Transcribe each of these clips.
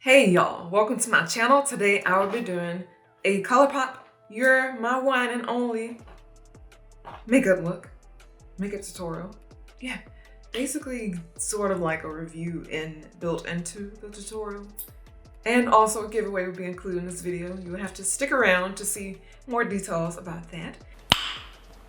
Hey y'all, welcome to my channel. Today I will be doing a ColourPop, You're My One and Only makeup tutorial. Yeah, basically sort of like a review built into the tutorial. And also a giveaway will be included in this video. You will have to stick around to see more details about that.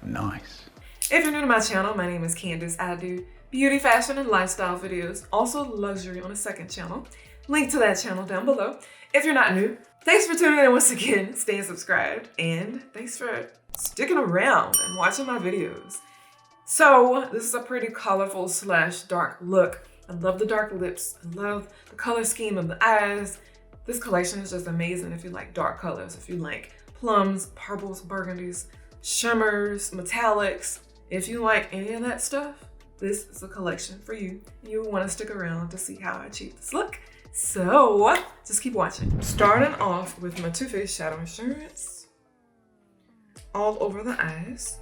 Nice. If you're new to my channel, my name is Candace. I do beauty, fashion, and lifestyle videos. Also luxury on a second channel. Link to that channel down below. If you're not new, thanks for tuning in once again, staying subscribed, and thanks for sticking around and watching my videos. So this is a pretty colorful / dark look. I love the dark lips. I love the color scheme of the eyes. This collection is just amazing if you like dark colors, if you like plums, purples, burgundies, shimmers, metallics. If you like any of that stuff, this is a collection for you. You'll want to stick around to see how I achieve this look. So just keep watching. Starting off with my Too Faced Shadow Insurance all over the eyes.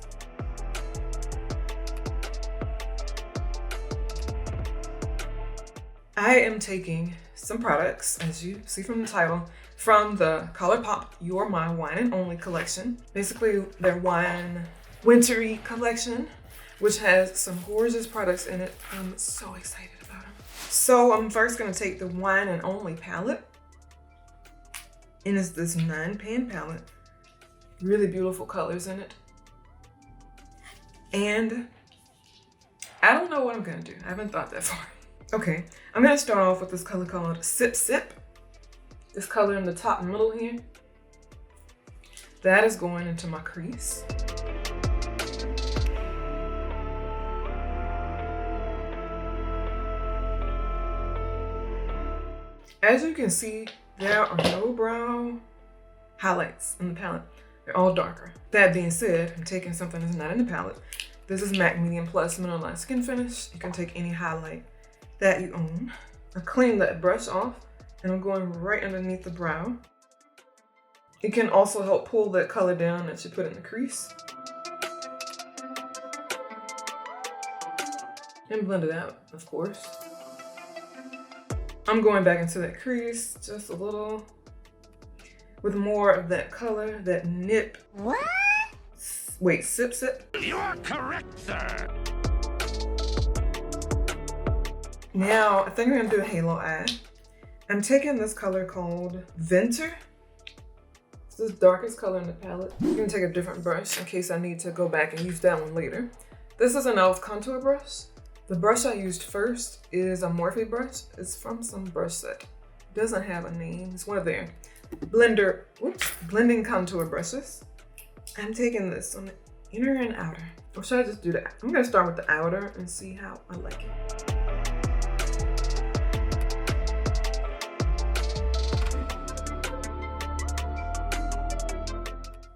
I am taking some products, as you see from the title, from the ColourPop You're My One and Only collection. Basically their wine wintry collection, which has some gorgeous products in it. I'm so excited about them. So I'm first gonna take the Wine and Only palette. And it's this 9-pan palette. Really beautiful colors in it. And I don't know what I'm gonna do. I haven't thought that far. Okay, I'm gonna start off with this color called Sip Sip. This color in the top middle here. That is going into my crease. As you can see, there are no brow highlights in the palette. They're all darker. That being said, I'm taking something that's not in the palette. This is MAC Medium Plus Mineralized Skin Finish. You can take any highlight that you own. I cleaned that brush off and I'm going right underneath the brow. It can also help pull that color down that you put in the crease. And blend it out, of course. I'm going back into that crease just a little with more of that color, that nip. What? Wait, Sip Sip. You are correct, sir. Now, I think I'm gonna do a halo eye. I'm taking this color called Venter. It's the darkest color in the palette. I'm gonna take a different brush in case I need to go back and use that one later. This is an e.l.f. contour brush. The brush I used first is a Morphe brush. It's from some brush set. It doesn't have a name. It's one of their blending contour brushes. I'm taking this on the inner and outer. Or should I just do that? I'm gonna start with the outer and see how I like it.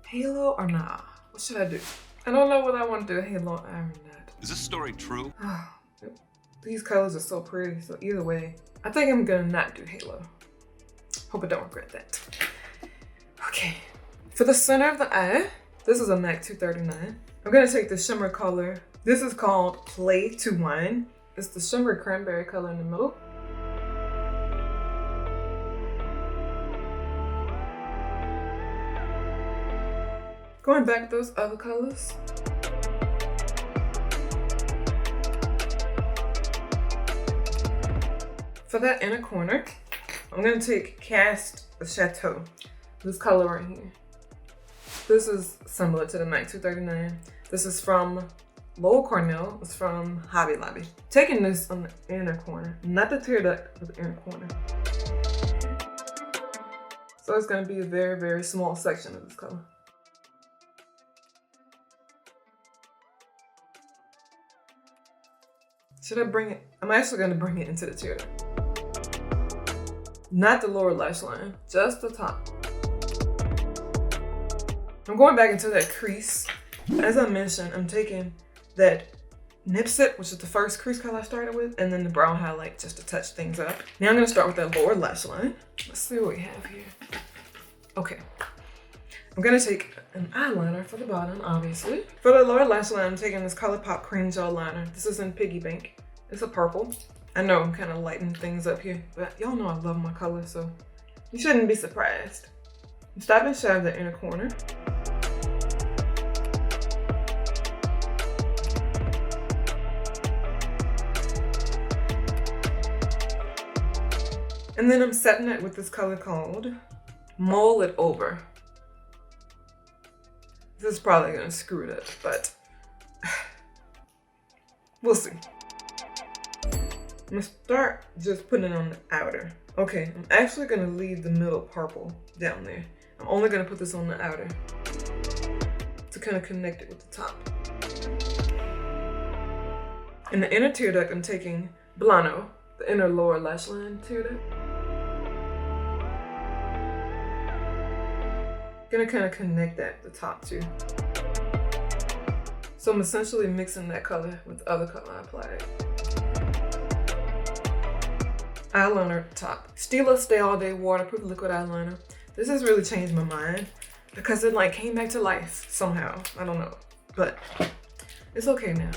Halo or nah? What should I do? I don't know whether I want to do a halo eye or not. Is this story true? These colors are so pretty, so either way, I think I'm gonna not do halo. Hope I don't regret that. Okay, for the center of the eye, this is a MAC 239. I'm gonna take the shimmer color. This is called Play to Wine. It's the shimmer cranberry color in the middle. Going back to those other colors. For that inner corner, I'm gonna take Cast Chateau, this color right here. This is similar to the MAC 239. This is from Lowell Cornell. It's from Hobby Lobby. Taking this on the inner corner, not the tear duct, but the inner corner. So it's gonna be a very, very small section of this color. Should I bring it? I'm actually gonna bring it into the tear duct. Not the lower lash line, just the top. I'm going back into that crease. As I mentioned, I'm taking that Nip Sip, which is the first crease color I started with, and then the brown highlight just to touch things up. Now I'm gonna start with that lower lash line. Let's see what we have here. Okay. I'm gonna take an eyeliner for the bottom, obviously. For the lower lash line, I'm taking this ColourPop Cream Gel Liner. This is in Piggy Bank. It's a purple. I know I'm kind of lightening things up here, but y'all know I love my color, so you shouldn't be surprised. Stop and shove the inner corner. And then I'm setting it with this color called Mull It Over. This is probably gonna screw it up, but we'll see. I'm gonna start just putting it on the outer. Okay, I'm actually gonna leave the middle purple down there. I'm only gonna put this on the outer to kind of connect it with the top. In the inner tear duct, I'm taking Blano, the inner lower lash line tear duct. Gonna kind of connect that to the top too. So I'm essentially mixing that color with the other color I applied. Eyeliner at the top. Stila Stay All Day Waterproof Liquid Eyeliner. This has really changed my mind because it like came back to life somehow. I don't know, but it's okay now.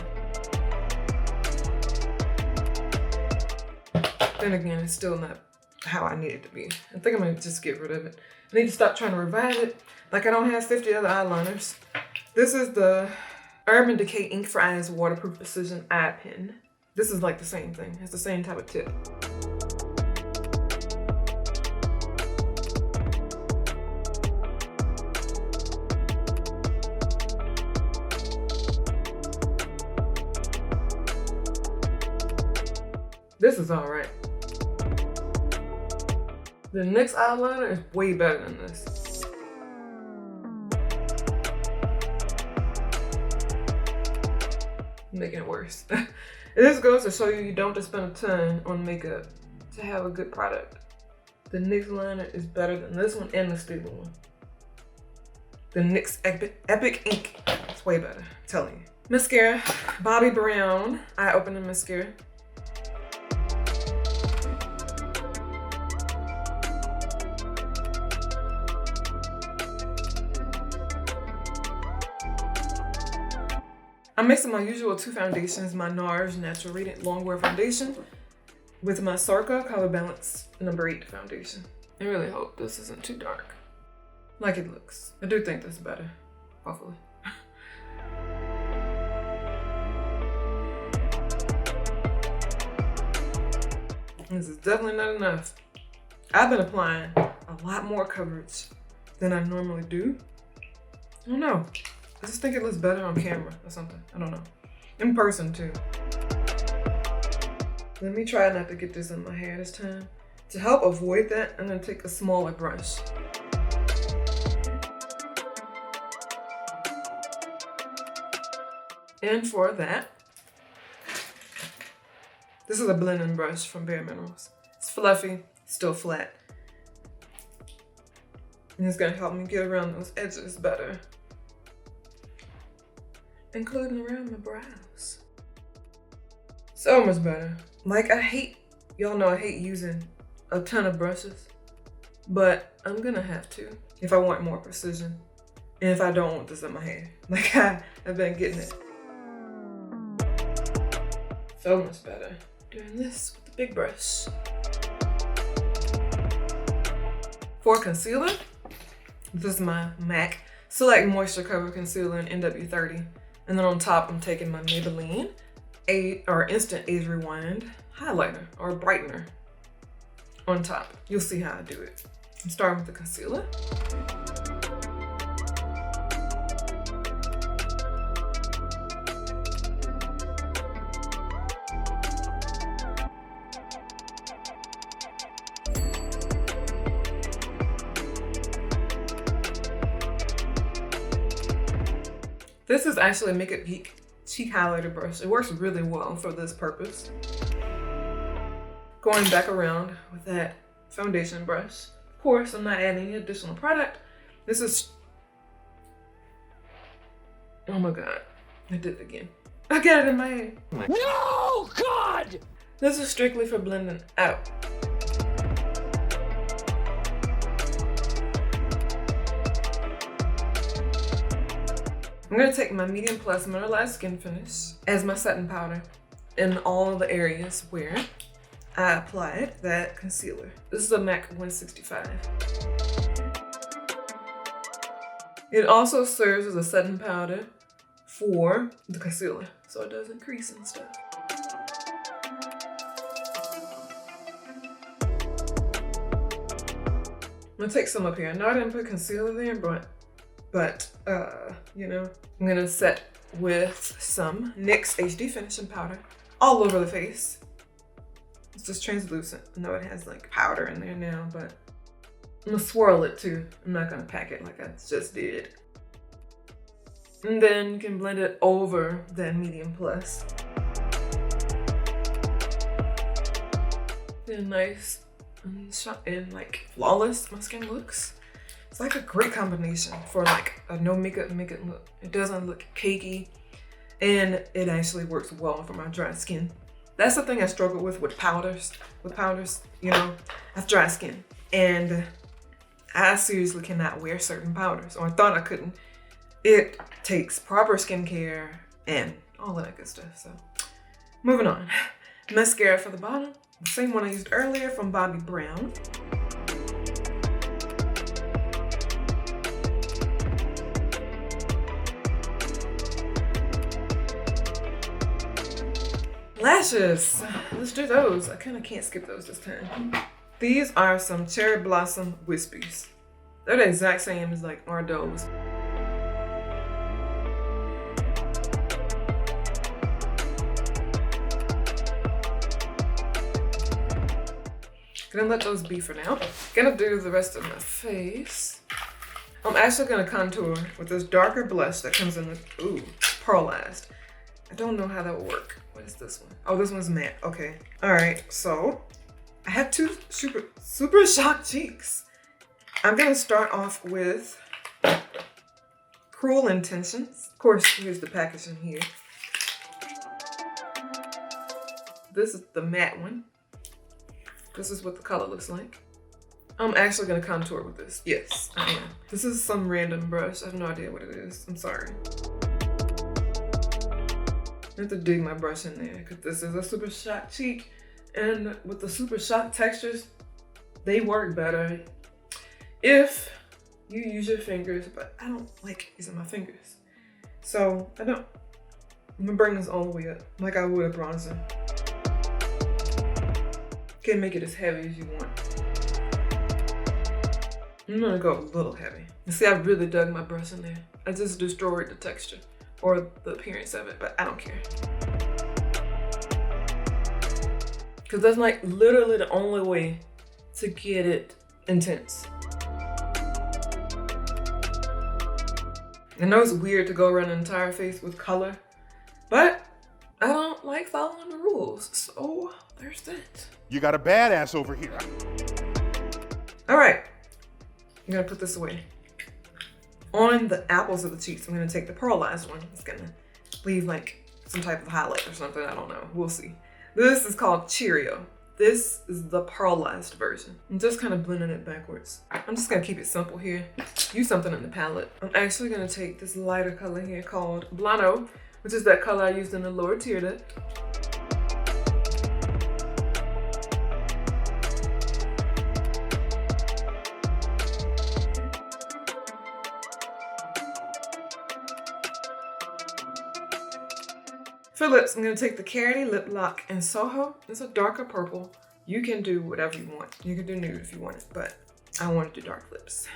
Then again, it's still not how I need it to be. I think I'm gonna just get rid of it. I need to stop trying to revive it. Like I don't have 50 other eyeliners. This is the Urban Decay Ink for Eyes Waterproof Precision Eye Pen. This is like the same thing. It's the same type of tip. This is all right. The next eyeliner is way better than this. Making it worse. This goes to show you don't just spend a ton on makeup to have a good product. The NYX liner is better than this one and the Stila one. The NYX Epic Ink is way better, I'm telling you. Mascara, Bobbi Brown Eye Opening Mascara. I'm mixing my usual two foundations, my NARS Natural Radiant Longwear Foundation with my Sarka Color Balance number 8 foundation. I really hope this isn't too dark, like it looks. I do think this is better, hopefully. This is definitely not enough. I've been applying a lot more coverage than I normally do. I don't know. I just think it looks better on camera or something. I don't know. In person too. Let me try not to get this in my hair this time. To help avoid that, I'm gonna take a smaller brush. And for that, this is a blending brush from Bare Minerals. It's fluffy, still flat. And it's gonna help me get around those edges better. Including around my brows. So much better. Like y'all know I hate using a ton of brushes, but I'm gonna have to if I want more precision and if I don't want this in my hair. Like I've been getting it. So much better. Doing this with the big brush. For concealer, this is my MAC Select Moisture Cover Concealer in NW30. And then on top, I'm taking my Maybelline Instant Age Rewind highlighter or brightener on top. You'll see how I do it. I'm starting with the concealer. This is actually a Makeup Geek cheek highlighter brush. It works really well for this purpose. Going back around with that foundation brush. Of course, I'm not adding any additional product. This is, oh my God, I did it again. I got it in my hair. No, God! This is strictly for blending out. I'm gonna take my Medium Plus Mineralized Skin Finish as my setting powder in all the areas where I applied that concealer. This is a MAC 165. It also serves as a setting powder for the concealer, so it doesn't crease and stuff. I'm gonna take some up here. I know I didn't put concealer there, but you know, I'm gonna set with some NYX HD finishing powder all over the face. It's just translucent. I know it has like powder in there now, but I'm gonna swirl it too. I'm not gonna pack it like I just did. And then you can blend it over the medium plus. Then nice and like flawless my skin looks. It's like a great combination for like a no makeup look. It doesn't look cakey, and it actually works well for my dry skin. That's the thing I struggle with powders. You know, I have dry skin, and I seriously cannot wear certain powders, or I thought I couldn't. It takes proper skincare and all of that good stuff. So, moving on. Mascara for the bottom. The same one I used earlier from Bobbi Brown. Lashes. Let's do those. I kind of can't skip those this time. These are some Cherry Blossom Wispies. They're the exact same as like Ardot's. Gonna let those be for now. Gonna do the rest of my face. I'm actually gonna contour with this darker blush that comes in with, ooh, pearlized. I don't know how that will work. What is this one? Oh, this one's matte. Okay. All right. So I have two super shocked cheeks. I'm gonna start off with Cruel Intentions. Of course, here's the packaging here. This is the matte one. This is what the color looks like. I'm actually gonna contour with this. Yes, I am. This is some random brush. I have no idea what it is. I'm sorry. I have to dig my brush in there because this is a super shocked cheek. And with the super shocked textures, they work better if you use your fingers, but I don't like using my fingers. So I'm gonna bring this all the way up like I would a bronzer. Can make it as heavy as you want. I'm gonna go a little heavy. You see, I really dug my brush in there. I just destroyed the texture or the appearance of it, but I don't care. Cause that's like literally the only way to get it intense. I know it's weird to go around an entire face with color, but I don't like following the rules, so there's that. You got a badass over here. All right, I'm gonna put this away. On the apples of the cheeks, I'm gonna take the pearlized one. It's gonna leave like some type of highlight or something, I don't know, we'll see. This is called Cheerio. This is the pearlized version. I'm just kind of blending it backwards. I'm just gonna keep it simple here. Use something in the palette. I'm actually gonna take this lighter color here called Blano, which is that color I used in the lower tear duct. For lips, I'm gonna take the Carity Lip Lock in Soho. It's a darker purple. You can do whatever you want. You can do nude if you want it, but I want to do dark lips.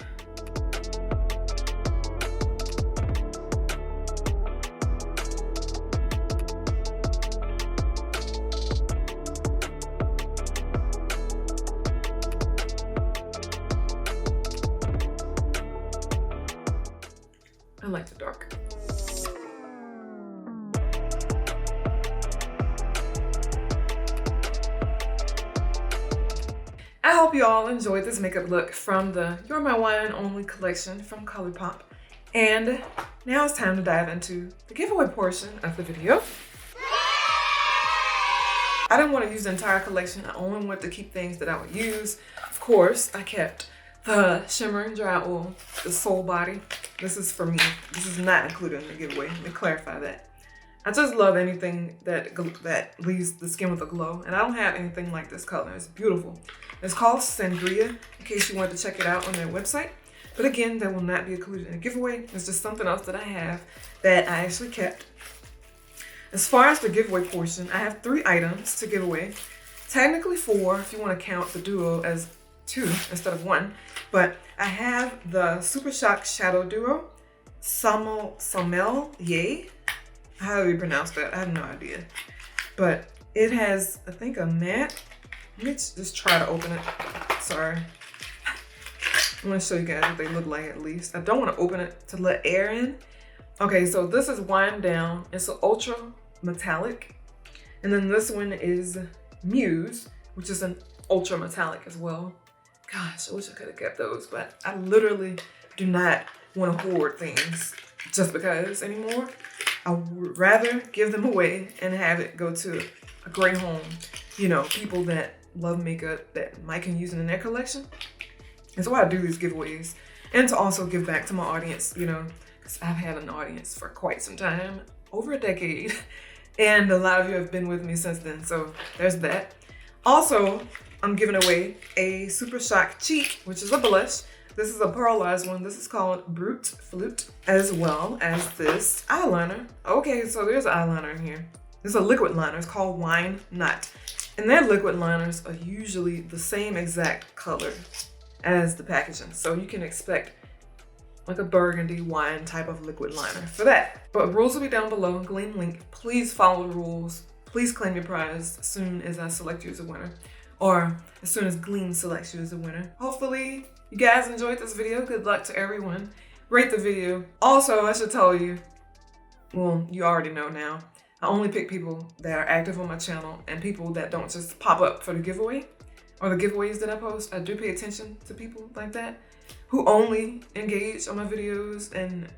I like the dark. I hope you all enjoyed this makeup look from the You're My One and Only collection from ColourPop. And now it's time to dive into the giveaway portion of the video. I didn't want to use the entire collection. I only wanted to keep things that I would use. Of course, I kept the Shimmering Dry Oil, the Soul Body. This is for me. This is not included in the giveaway. Let me clarify that. I just love anything that leaves the skin with a glow. And I don't have anything like this color. It's beautiful. It's called Sangria, in case you wanted to check it out on their website. But again, that will not be included in a giveaway. It's just something else that I have that I actually kept. As far as the giveaway portion, I have 3 items to give away. Technically 4 if you want to count the duo as 2 instead of 1. But I have the Super Shock Shadow Duo, Sommelier. How do you pronounce that? I have no idea. But it has, I think, a matte. Let me just try to open it. Sorry. I want to show you guys what they look like at least. I don't want to open it to let air in. Okay, so this is Wind Down. It's an ultra metallic. And then this one is Muse, which is an ultra metallic as well. Gosh, I wish I could have kept those, but I literally do not want to hoard things just because anymore. I would rather give them away and have it go to a great home. You know, people that love makeup that might can use it in their collection. That's why I do these giveaways. And to also give back to my audience, you know, because I've had an audience for quite some time, over a decade. And a lot of you have been with me since then, so there's that. Also, I'm giving away a Super Shock Cheek, which is a blush. This is a pearlized one. This is called Brute Flute, as well as this eyeliner. Okay, so there's an eyeliner in here. There's a liquid liner. It's called Wine Nut. And their liquid liners are usually the same exact color as the packaging. So you can expect like a burgundy wine type of liquid liner for that. But rules will be down below, Gleam link. Please follow the rules. Please claim your prize as soon as I select you as a winner, or as soon as Gleam selects you as a winner. Hopefully you guys enjoyed this video. Good luck to everyone. Rate the video. Also, I should tell you, well, you already know now, I only pick people that are active on my channel and people that don't just pop up for the giveaway or the giveaways that I post. I do pay attention to people like that who only engage on my videos and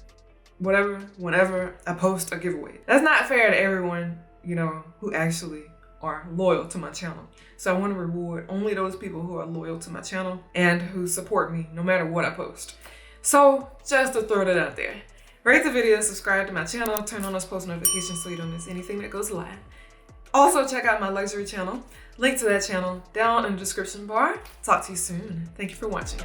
whatever, whenever I post a giveaway. That's not fair to everyone, you know, who actually are loyal to my channel. So I want to reward only those people who are loyal to my channel and who support me no matter what I post. So just to throw that out there. Rate the video, subscribe to my channel, turn on those post notifications so you don't miss anything that goes live. Also check out my luxury channel. Link to that channel down in the description bar. Talk to you soon. Thank you for watching.